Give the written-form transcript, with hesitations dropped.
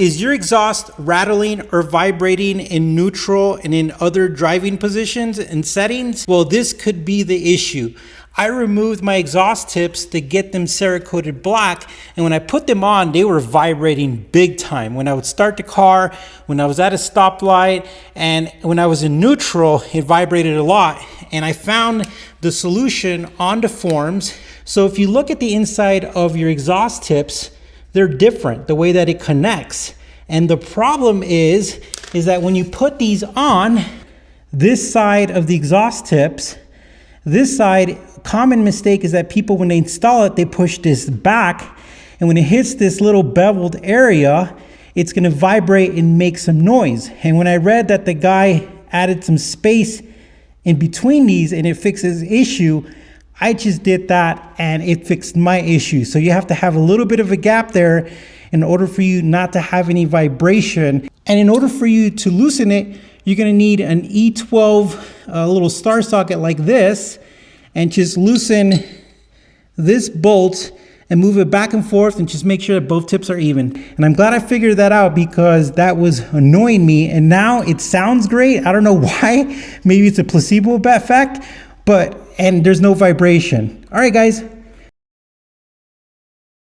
Is your exhaust rattling or vibrating in neutral and in other driving positions and settings? Well, this could be the issue. I removed my exhaust tips to get them Cerakoted black, and when I put them on, they were vibrating big time. When I would start the car, when I was at a stoplight, and when I was in neutral, it vibrated a lot. And I found the solution on the forums. So if you look at the inside of your exhaust tips, they're different, the way that it connects. And the problem is that when you put these on, this side of the exhaust tips, this side, common mistake is that people, when they install it, they push this back. And when it hits this little beveled area, it's gonna vibrate and make some noise. And when I read that the guy added some space in between these and it fixes the issue, I just did that and it fixed my issue. So you have to have a little bit of a gap there in order for you not to have any vibration. And in order for you to loosen it, you're gonna need an E12 little star socket like this, and just loosen this bolt and move it back and forth and just make sure that both tips are even. And I'm glad I figured that out because that was annoying me, and now it sounds great. I don't know why, maybe it's a placebo effect, and there's no vibration. All right, guys.